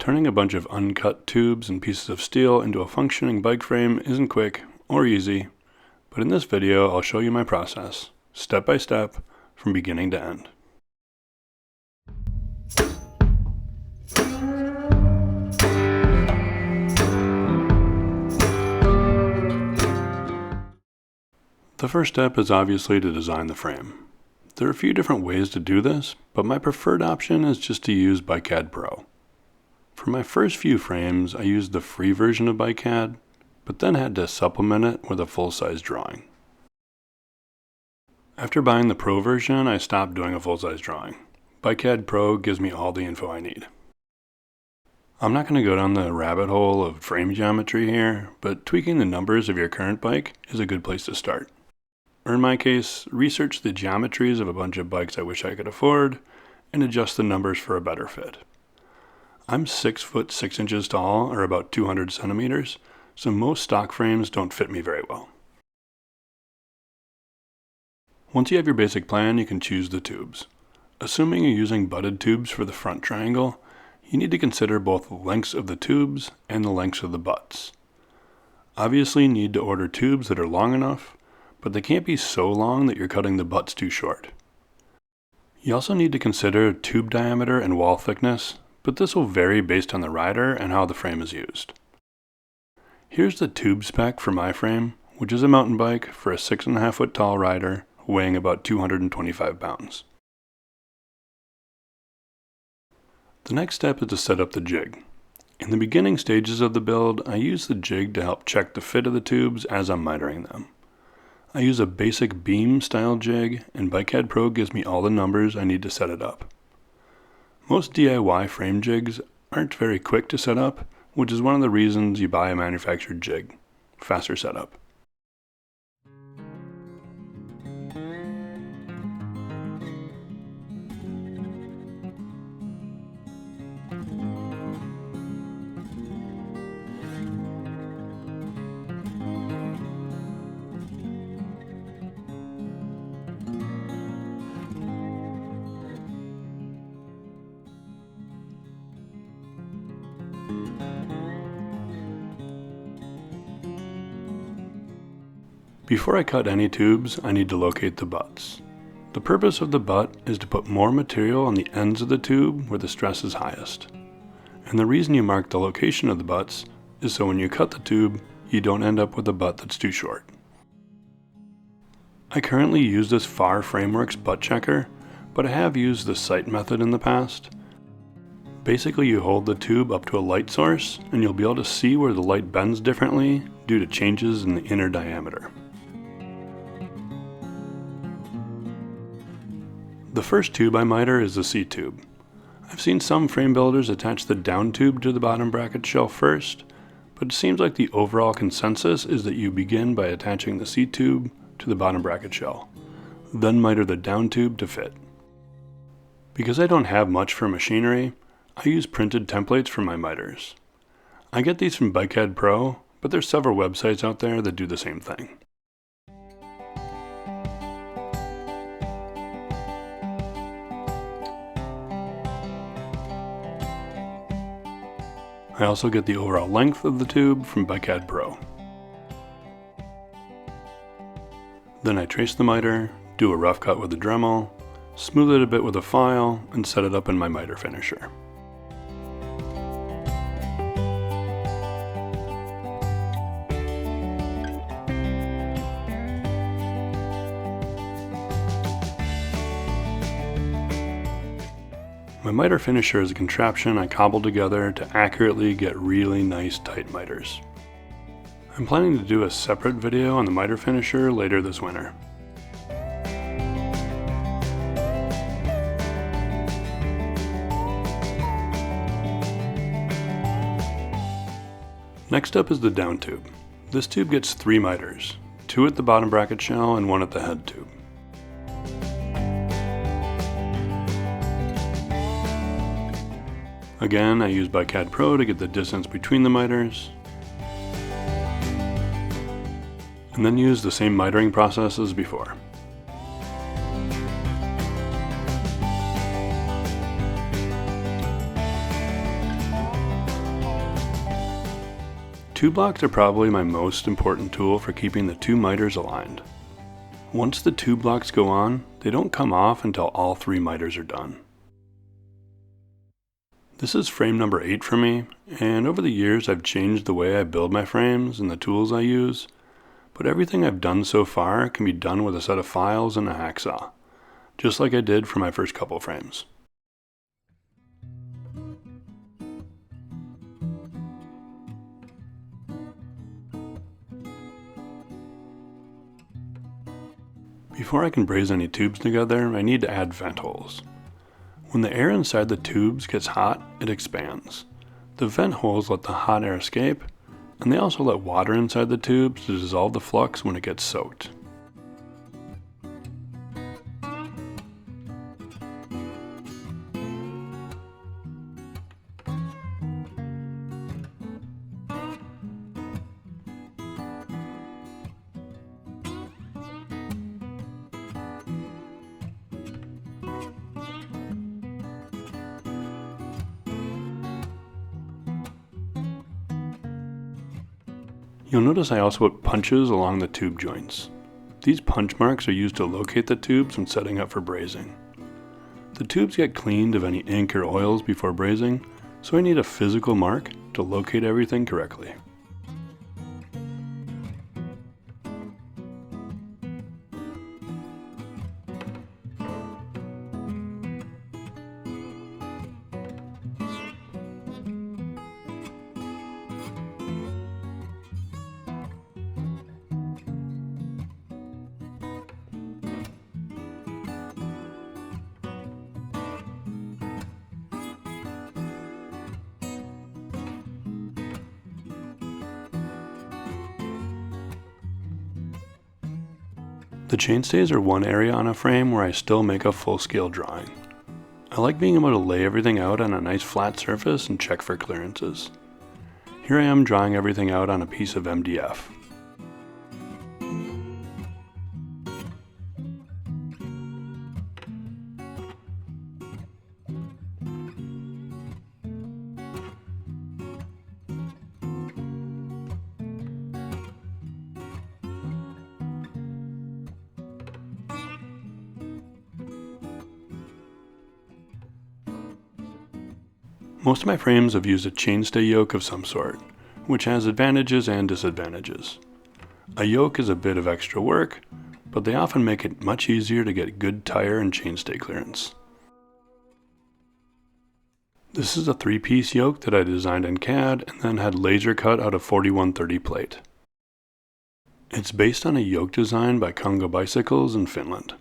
Turning a bunch of uncut tubes and pieces of steel into a functioning bike frame isn't quick or easy, but in this video I'll show you my process, step by step, from beginning to end. The first step is obviously to design the frame. There are a few different ways to do this, but my preferred option is just to use BikeCAD Pro. For my first few frames, I used the free version of BikeCAD, but then had to supplement it with a full-size drawing. After buying the Pro version, I stopped doing a full-size drawing. BikeCAD Pro gives me all the info I need. I'm not going to go down the rabbit hole of frame geometry here, but tweaking the numbers of your current bike is a good place to start. Or in my case, research the geometries of a bunch of bikes I wish I could afford, and adjust the numbers for a better fit. I'm 6 foot 6 inches tall, or about 200 centimeters, so most stock frames don't fit me very well. Once you have your basic plan, you can choose the tubes. Assuming you're using butted tubes for the front triangle, you need to consider both the lengths of the tubes and the lengths of the butts. Obviously, you need to order tubes that are long enough, but they can't be so long that you're cutting the butts too short. You also need to consider tube diameter and wall thickness, but this will vary based on the rider and how the frame is used. Here's the tube spec for my frame, which is a mountain bike for a 6.5 foot tall rider weighing about 225 pounds. The next step is to set up the jig. In the beginning stages of the build, I use the jig to help check the fit of the tubes as I'm mitering them. I use a basic beam style jig, and BikeCAD Pro gives me all the numbers I need to set it up. Most DIY frame jigs aren't very quick to set up, which is one of the reasons you buy a manufactured jig. Faster setup. Before I cut any tubes, I need to locate the butts. The purpose of the butt is to put more material on the ends of the tube where the stress is highest. And the reason you mark the location of the butts is so when you cut the tube, you don't end up with a butt that's too short. I currently use this FAR Frameworks butt checker, but I have used the sight method in the past. Basically, you hold the tube up to a light source, and you'll be able to see where the light bends differently due to changes in the inner diameter. The first tube I miter is the C-tube. I've seen some frame builders attach the down tube to the bottom bracket shell first, but it seems like the overall consensus is that you begin by attaching the C-tube to the bottom bracket shell, then miter the down tube to fit. Because I don't have much for machinery, I use printed templates for my miters. I get these from BikeCAD Pro, but there's several websites out there that do the same thing. I also get the overall length of the tube from BikeCAD Pro. Then I trace the miter, do a rough cut with a Dremel, smooth it a bit with a file, and set it up in my miter finisher. My miter finisher is a contraption I cobbled together to accurately get really nice tight miters. I'm planning to do a separate video on the miter finisher later this winter. Next up is the down tube. This tube gets 3 miters, 2 at the bottom bracket shell and 1 at the head tube. Again, I use BikeCAD Pro to get the distance between the miters, and then use the same mitering process as before. Tube locks are probably my most important tool for keeping the two miters aligned. Once the tube locks go on, they don't come off until all 3 miters are done. This is frame number 8 for me, and over the years I've changed the way I build my frames and the tools I use, but everything I've done so far can be done with a set of files and a hacksaw, just like I did for my first couple frames. Before I can braze any tubes together, I need to add vent holes. When the air inside the tubes gets hot, it expands. The vent holes let the hot air escape, and they also let water inside the tubes to dissolve the flux when it gets soaked. You'll notice I also put punches along the tube joints. These punch marks are used to locate the tubes when setting up for brazing. The tubes get cleaned of any ink or oils before brazing, so I need a physical mark to locate everything correctly. The chainstays are one area on a frame where I still make a full-scale drawing. I like being able to lay everything out on a nice flat surface and check for clearances. Here I am drawing everything out on a piece of MDF. Most of my frames have used a chainstay yoke of some sort, which has advantages and disadvantages. A yoke is a bit of extra work, but they often make it much easier to get good tire and chainstay clearance. This is a 3-piece yoke that I designed in CAD and then had laser cut out of 4130 plate. It's based on a yoke design by Congo Bicycles in Finland.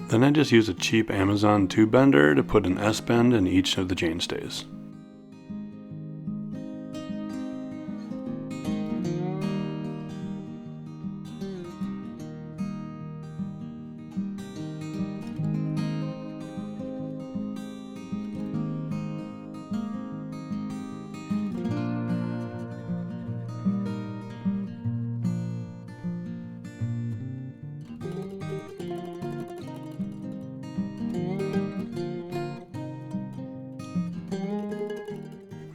Then I just use a cheap Amazon tube bender to put an S-bend in each of the chainstays.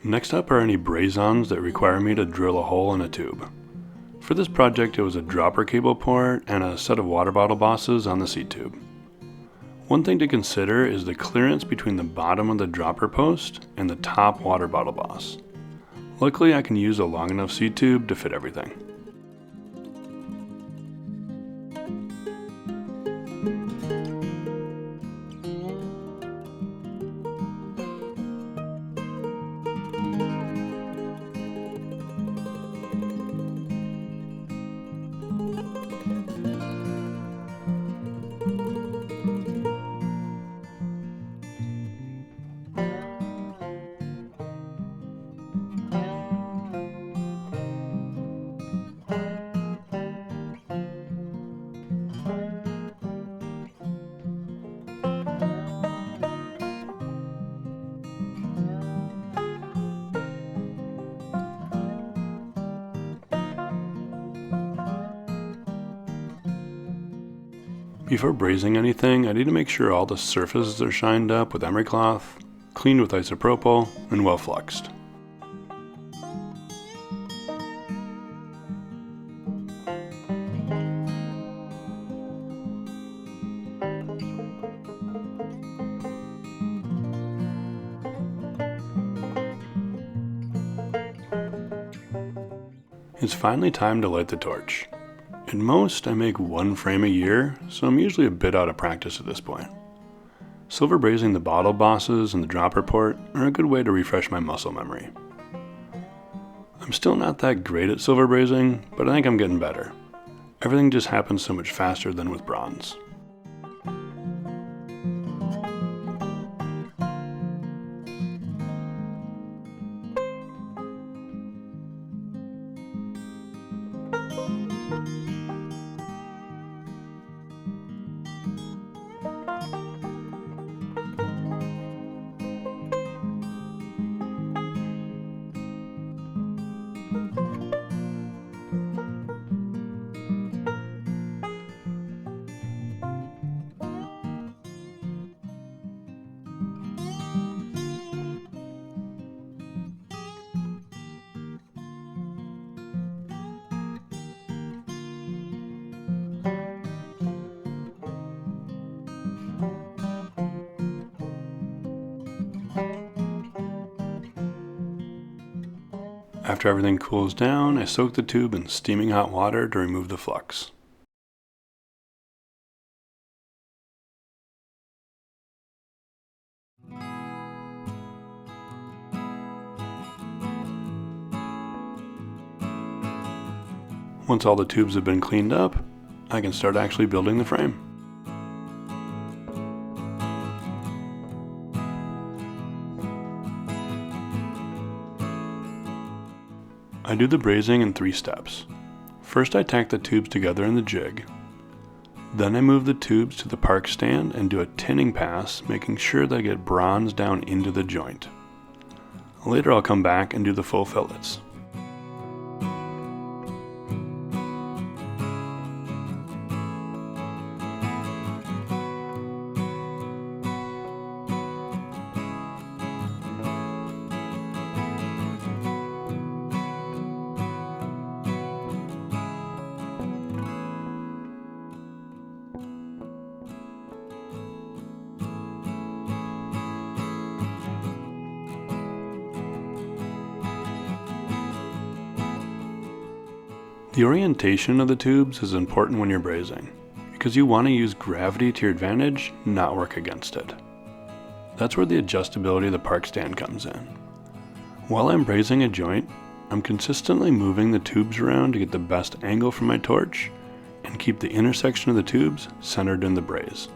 Next up are any braze-ons that require me to drill a hole in a tube. For this project it was a dropper cable port and a set of water bottle bosses on the seat tube. One thing to consider is the clearance between the bottom of the dropper post and the top water bottle boss. Luckily I can use a long enough seat tube to fit everything. Before brazing anything, I need to make sure all the surfaces are shined up with emery cloth, cleaned with isopropyl, and well fluxed. It's finally time to light the torch. At most, I make one frame a year, so I'm usually a bit out of practice at this point. Silver brazing the bottle bosses and the dropper port are a good way to refresh my muscle memory. I'm still not that great at silver brazing, but I think I'm getting better. Everything just happens so much faster than with bronze. After everything cools down, I soak the tube in steaming hot water to remove the flux. Once all the tubes have been cleaned up, I can start actually building the frame. I do the brazing in 3 steps. First I tack the tubes together in the jig. Then I move the tubes to the park stand and do a tinning pass, making sure that I get bronze down into the joint. Later I'll come back and do the full fillets. The orientation of the tubes is important when you're brazing, because you want to use gravity to your advantage, not work against it. That's where the adjustability of the park stand comes in. While I'm brazing a joint, I'm consistently moving the tubes around to get the best angle for my torch and keep the intersection of the tubes centered in the braze.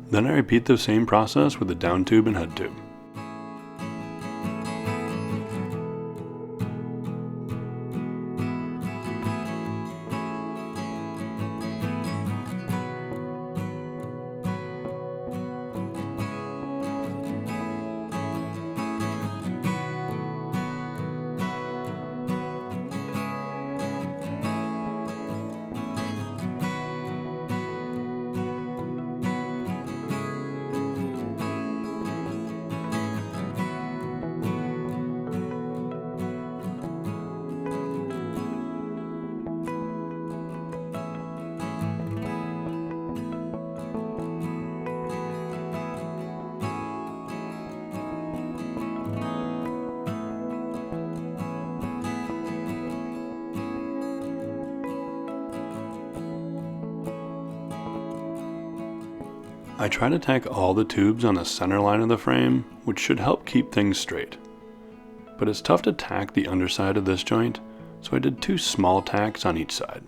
Then I repeat the same process with the down tube and head tube. I try to tack all the tubes on the center line of the frame, which should help keep things straight. But it's tough to tack the underside of this joint, so I did 2 small tacks on each side.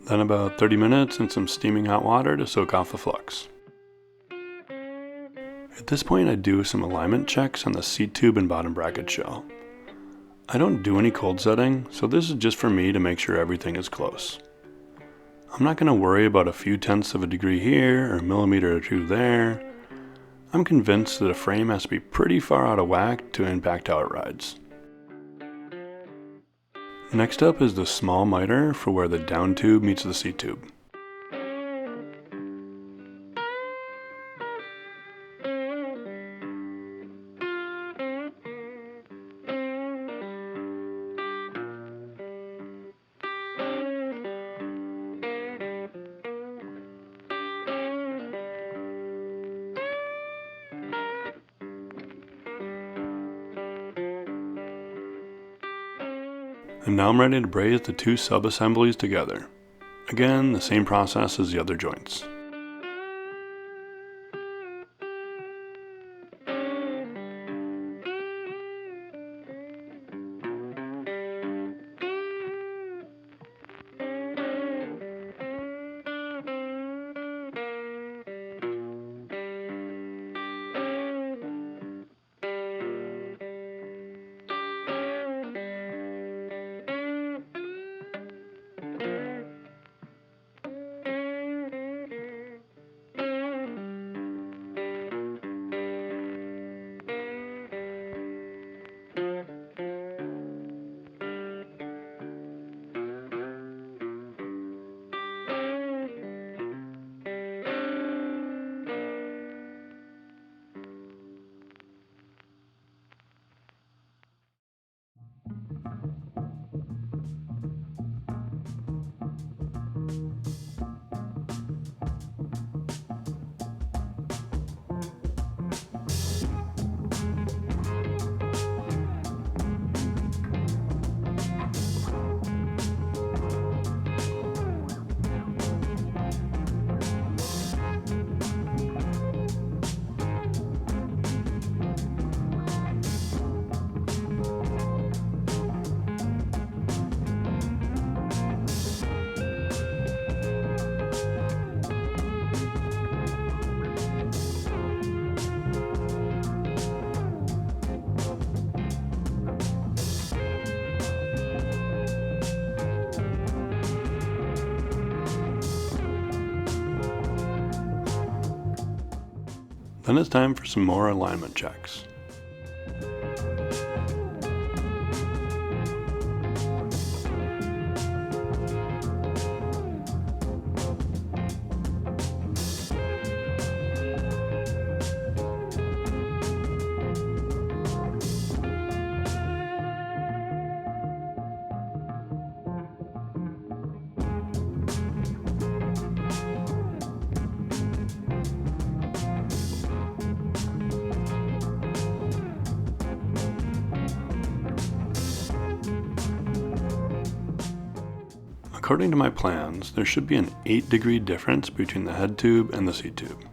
Then about 30 minutes in some steaming hot water to soak off the flux. At this point I do some alignment checks on the seat tube and bottom bracket shell. I don't do any cold setting, so this is just for me to make sure everything is close. I'm not going to worry about a few tenths of a degree here or a millimeter or 2 there. I'm convinced that a frame has to be pretty far out of whack to impact how it rides. Next up is the small miter for where the down tube meets the seat tube. And now I'm ready to braze the 2 sub-assemblies together. Again, the same process as the other joints. Then it's time for some more alignment checks. According to my plans, there should be an 8-degree difference between the head tube and the seat tube.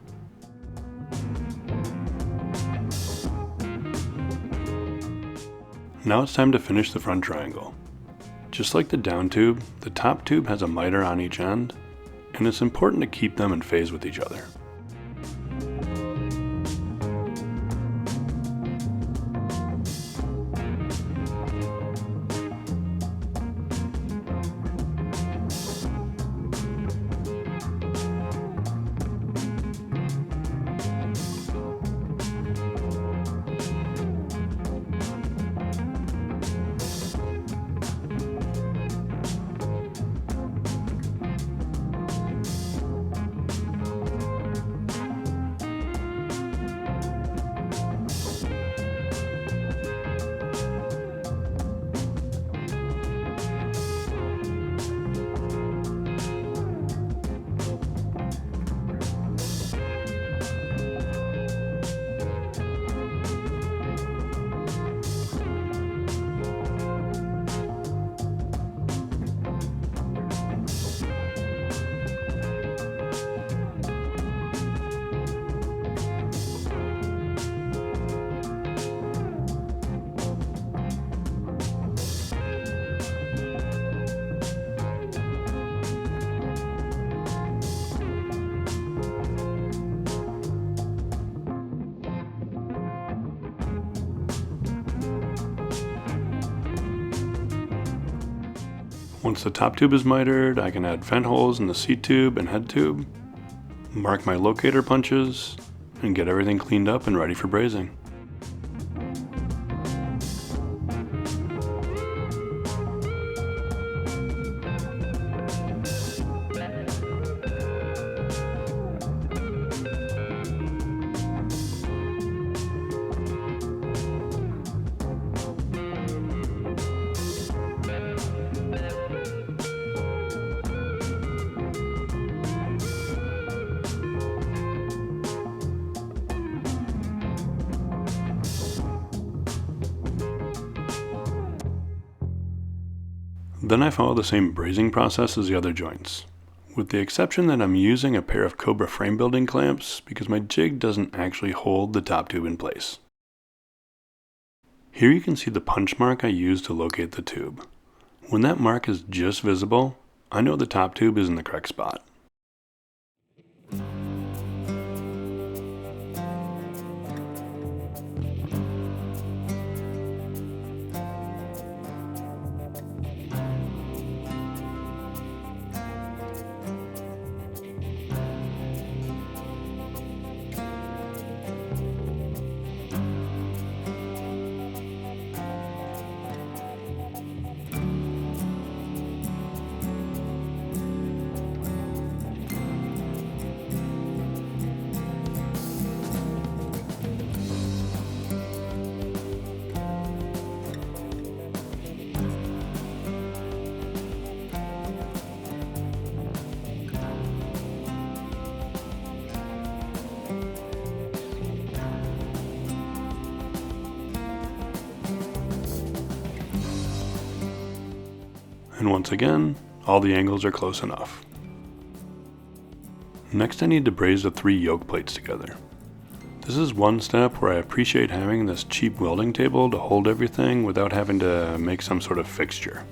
Now it's time to finish the front triangle. Just like the down tube, the top tube has a miter on each end, and it's important to keep them in phase with each other. Once the top tube is mitered, I can add vent holes in the seat tube and head tube, mark my locator punches, and get everything cleaned up and ready for brazing. Then I follow the same brazing process as the other joints, with the exception that I'm using a pair of Cobra frame building clamps because my jig doesn't actually hold the top tube in place. Here you can see the punch mark I used to locate the tube. When that mark is just visible, I know the top tube is in the correct spot. And once again, all the angles are close enough. Next I need to braze the 3 yoke plates together. This is one step where I appreciate having this cheap welding table to hold everything without having to make some sort of fixture.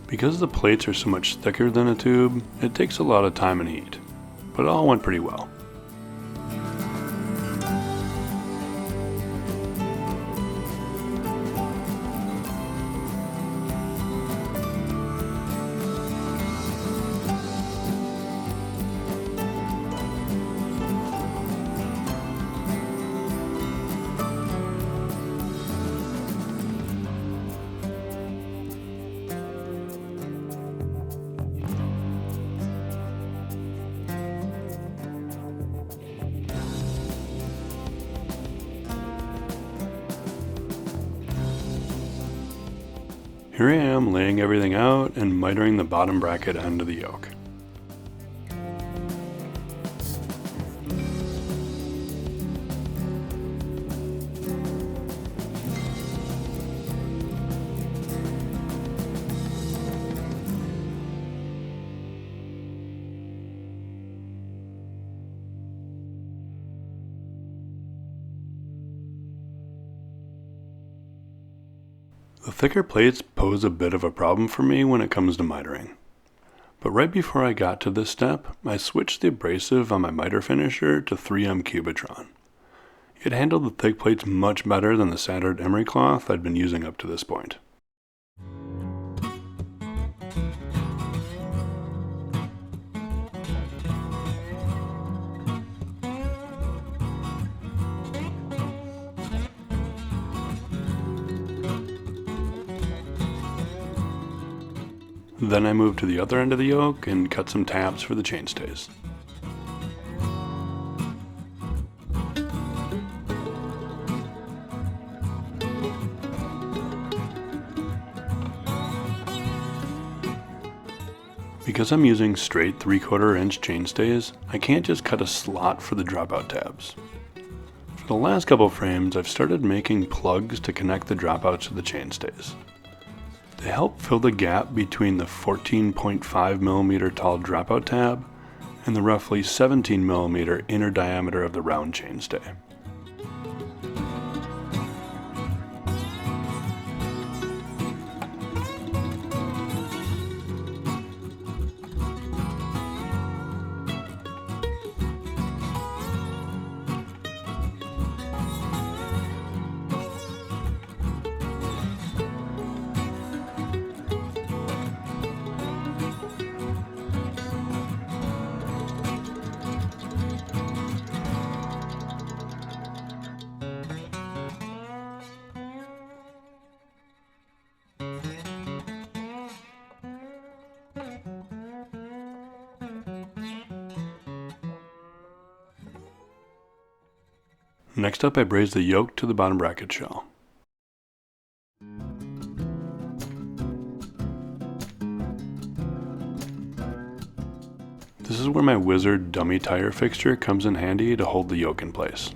Because the plates are so much thicker than a tube, it takes a lot of time and heat, but it all went pretty well. Here I am laying everything out and mitering the bottom bracket end of the yoke. The thicker plates pose a bit of a problem for me when it comes to mitering. But right before I got to this step, I switched the abrasive on my miter finisher to 3M Cubitron. It handled the thick plates much better than the standard emery cloth I'd been using up to this point. Then I moved to the other end of the yoke and cut some tabs for the chainstays. Because I'm using straight 3/4 inch chainstays, I can't just cut a slot for the dropout tabs. For the last couple frames, I've started making plugs to connect the dropouts to the chainstays. They help fill the gap between the 14.5mm tall dropout tab and the roughly 17mm inner diameter of the round chainstay. Next up, I braze the yoke to the bottom bracket shell. This is where my Wizard dummy tire fixture comes in handy to hold the yoke in place.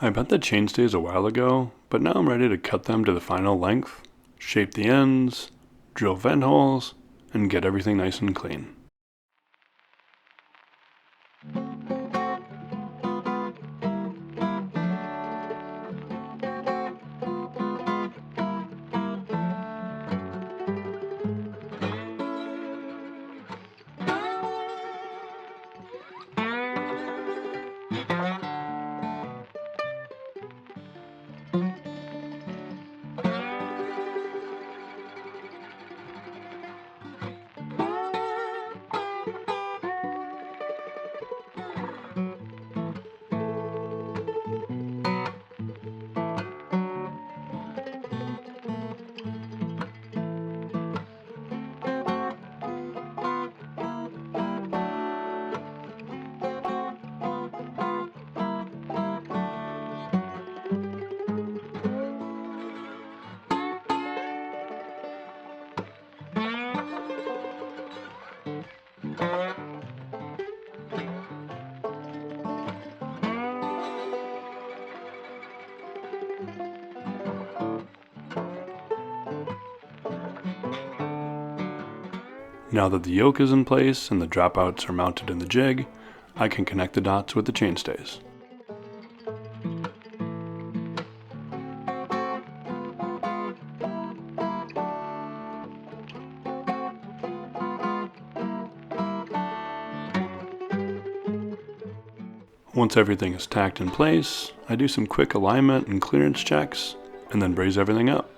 I bent the chainstays a while ago, but now I'm ready to cut them to the final length, shape the ends, drill vent holes, and get everything nice and clean. Now that the yoke is in place and the dropouts are mounted in the jig, I can connect the dots with the chainstays. Once everything is tacked in place, I do some quick alignment and clearance checks, and then braze everything up.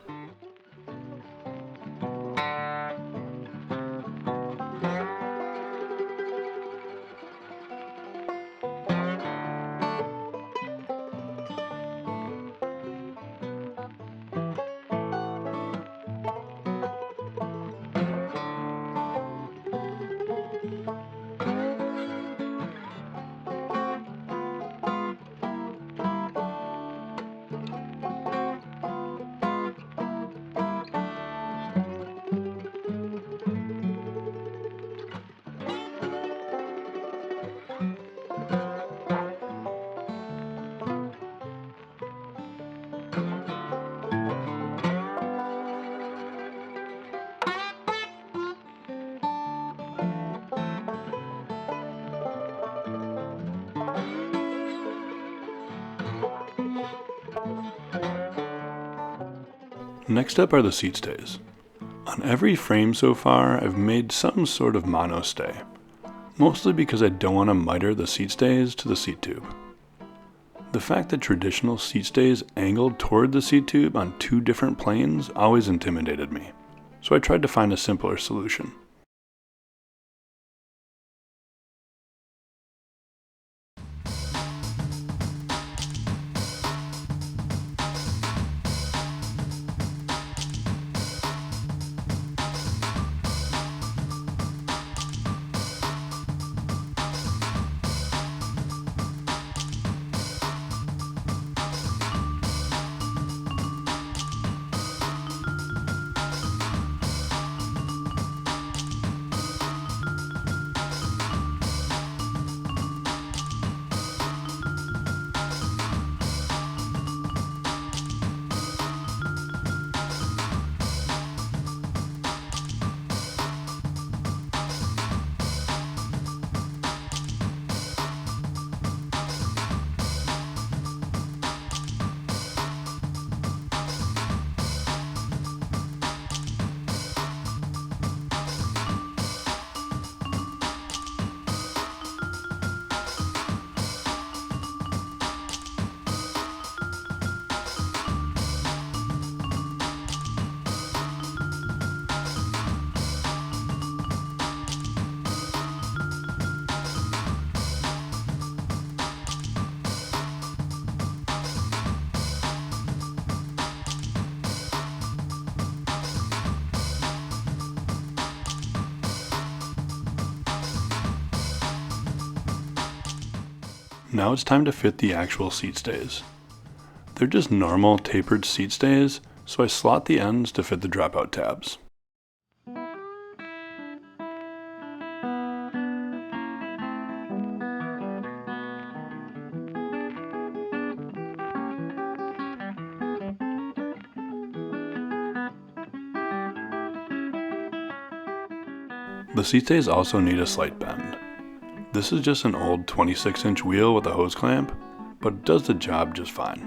Next up are the Seatstays. On every frame so far, I've made some sort of monostay, mostly because I don't want to miter the Seatstays to the seat tube. The fact that traditional Seatstays angled toward the seat tube on two different planes always intimidated me, so I tried to find a simpler solution. Now it's time to fit the actual Seatstays. They're just normal tapered Seatstays, so I slot the ends to fit the dropout tabs. The Seatstays also need a slight bend. This is just an old 26-inch wheel with a hose clamp, but it does the job just fine.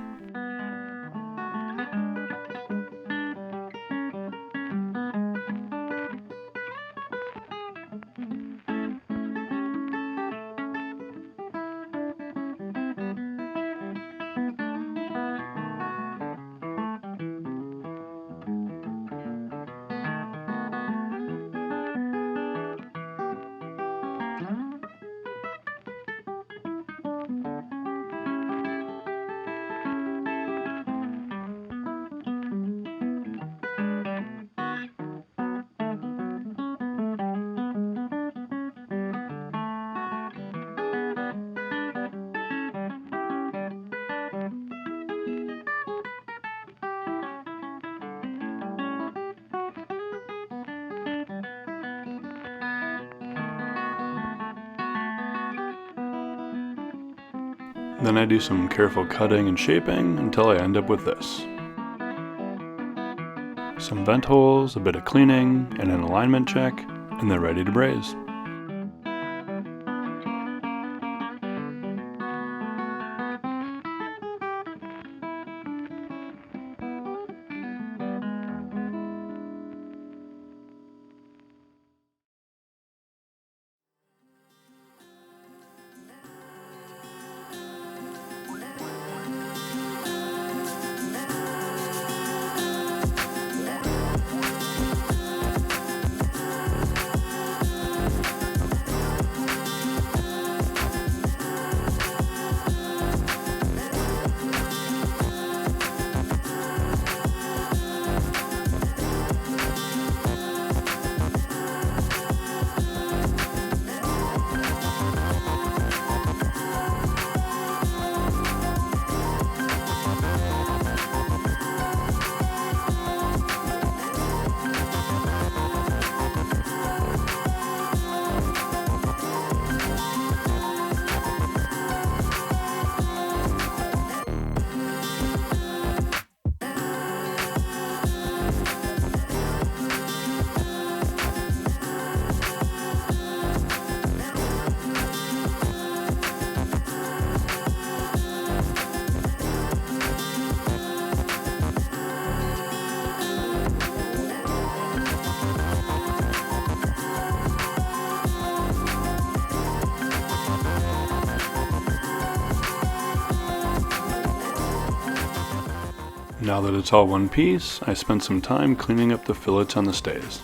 Then I do some careful cutting and shaping until I end up with this. Some vent holes, a bit of cleaning, and an alignment check, and and they're ready to braise. Now that it's all one piece, I spent some time cleaning up the fillets on the stays.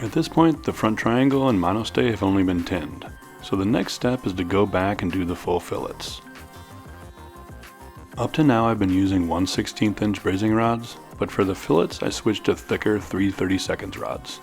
At this point, the front triangle and monostay have only been tinned, so the next step is to go back and do the full fillets. Up to now I've been using 1/16 inch brazing rods, but for the fillets I switched to thicker 3/32 rods.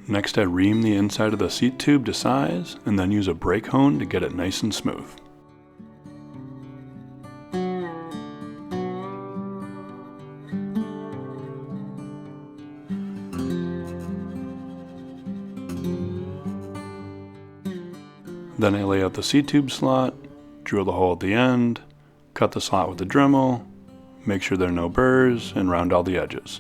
Next I ream the inside of the seat tube to size, and then use a brake hone to get it nice and smooth. Then I lay out the seat tube slot, drill the hole at the end, cut the slot with the Dremel, make sure there are no burrs, and round all the edges.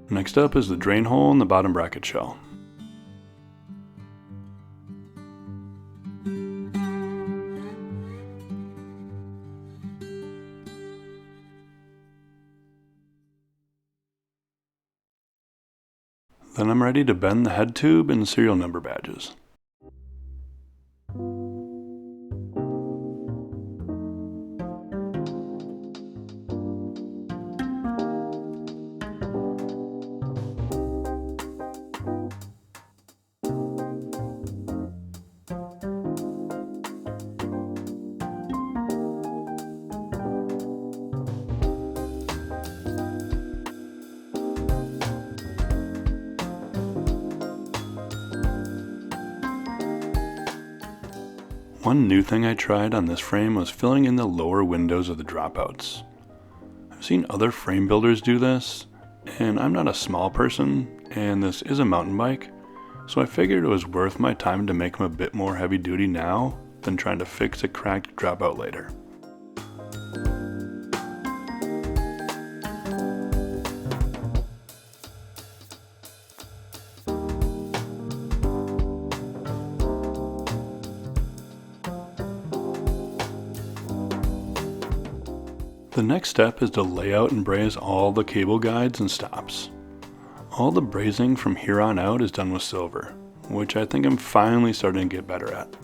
Next up is the drain hole in the bottom bracket shell. Then I'm ready to bend the head tube and serial number badges. One new thing I tried on this frame was filling in the lower windows of the dropouts. I've seen other frame builders do this, and I'm not a small person, and this is a mountain bike, so I figured it was worth my time to make them a bit more heavy duty now than trying to fix a cracked dropout later. The next step is to lay out and braze all the cable guides and stops. All the brazing from here on out is done with silver, which I think I'm finally starting to get better at.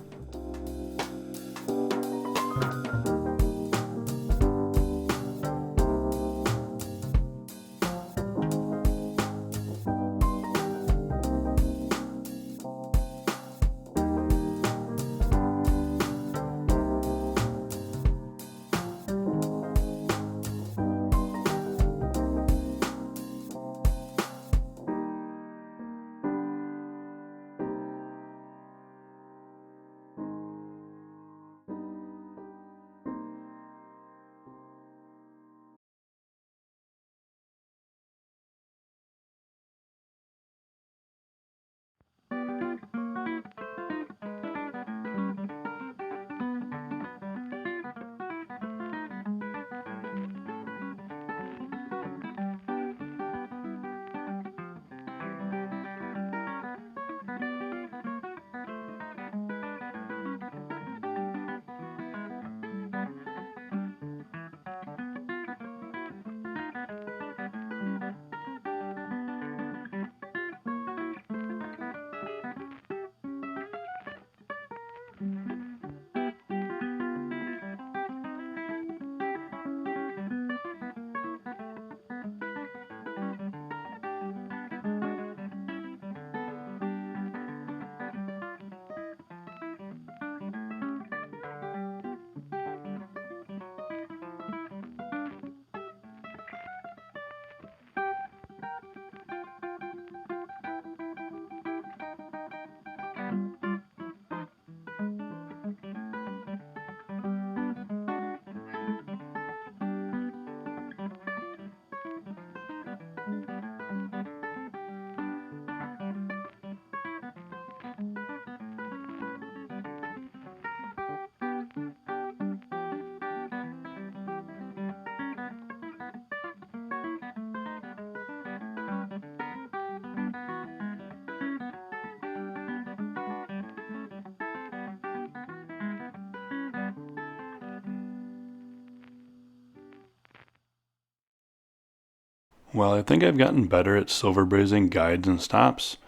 While I think I've gotten better at silver brazing guides and stops,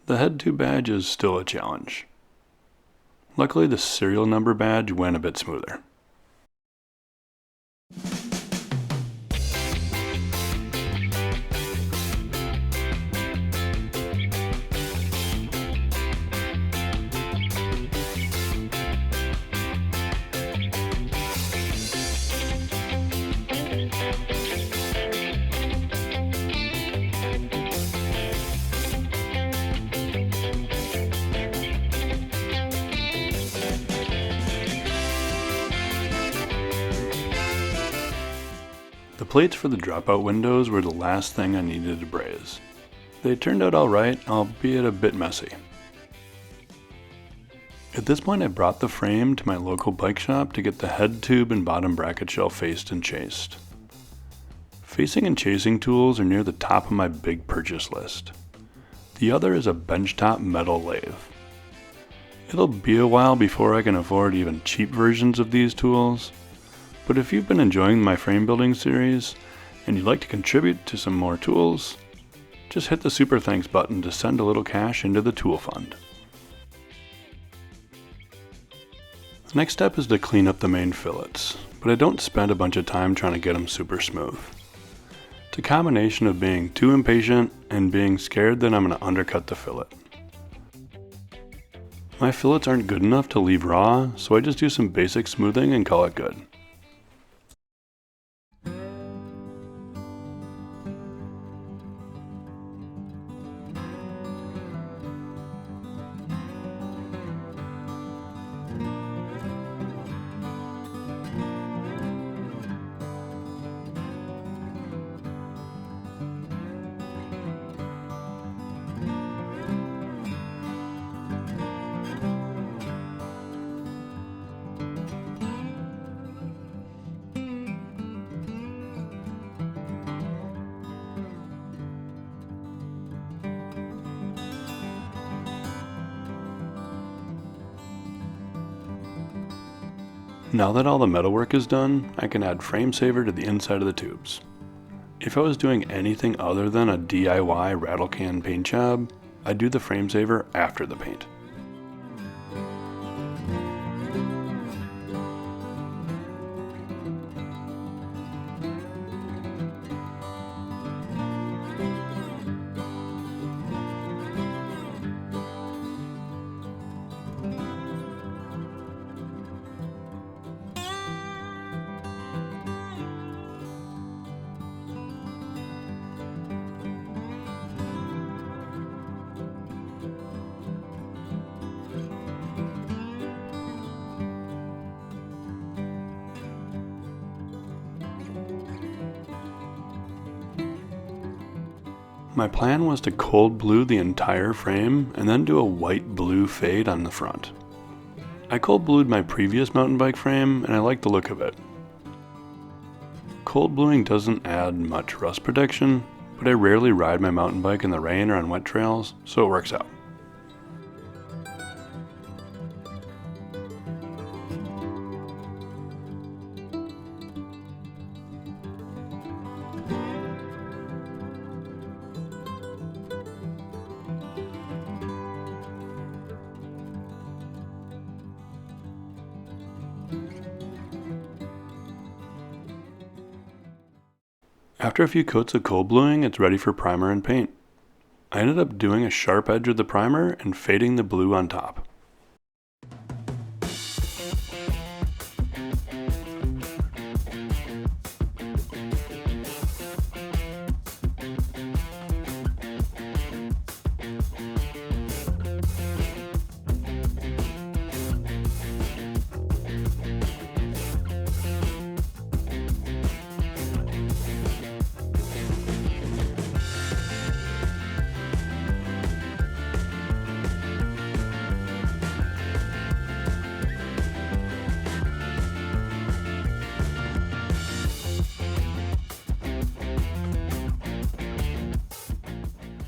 the head tube badge is still a challenge. Luckily, the serial number badge went a bit smoother. The plates for the dropout windows were the last thing I needed to braze. They turned out alright, albeit a bit messy. At this point I brought the frame to my local bike shop to get the head tube and bottom bracket shell faced and chased. Facing and chasing tools are near the top of my big purchase list. The other is a benchtop metal lathe. It'll be a while before I can afford even cheap versions of these tools, but if you've been enjoying my frame building series and you'd like to contribute to some more tools, just hit the super thanks button to send a little cash into the tool fund. The next step is to clean up the main fillets, but I don't spend a bunch of time trying to get them super smooth. It's a combination of being too impatient and being scared that I'm going to undercut the fillet. My fillets aren't good enough to leave raw, so I just do some basic smoothing and call it good. Now that all the metalwork is done, I can add frame saver to the inside of the tubes. If I was doing anything other than a DIY rattle can paint job, I'd do the frame saver after the paint. My plan was to cold blue the entire frame and then do a white-blue fade on the front. I cold blued my previous mountain bike frame and I like the look of it. Cold bluing doesn't add much rust protection, but I rarely ride my mountain bike in the rain or on wet trails, so it works out. After a few coats of cold bluing, it's ready for primer and paint. I ended up doing a sharp edge with the primer and fading the blue on top.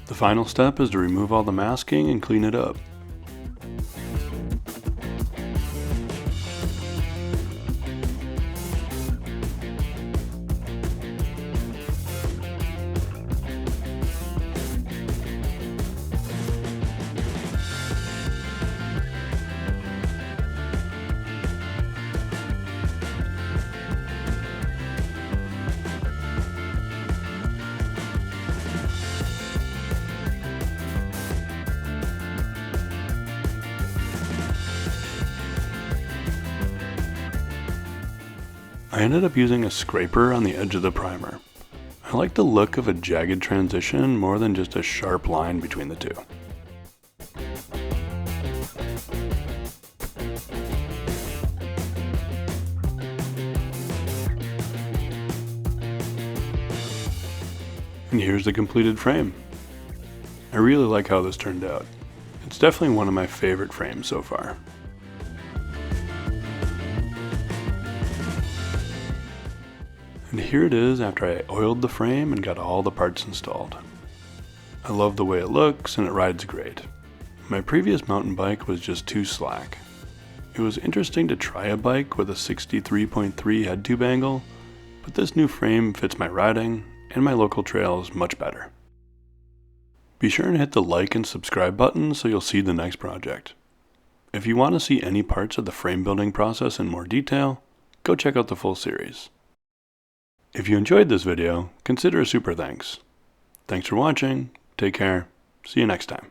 The final step is to remove all the masking and clean it up. I ended up using a scraper on the edge of the primer. I like the look of a jagged transition more than just a sharp line between the two. And here's the completed frame. I really like how this turned out. It's definitely one of my favorite frames so far. And here it is after I oiled the frame and got all the parts installed. I love the way it looks and it rides great. My previous mountain bike was just too slack. It was interesting to try a bike with a 63.3 head tube angle, but this new frame fits my riding and my local trails much better. Be sure and hit the like and subscribe button so you'll see the next project. If you want to see any parts of the frame building process in more detail, go check out the full series. If you enjoyed this video, consider a super thanks. Thanks for watching, take care, see you next time.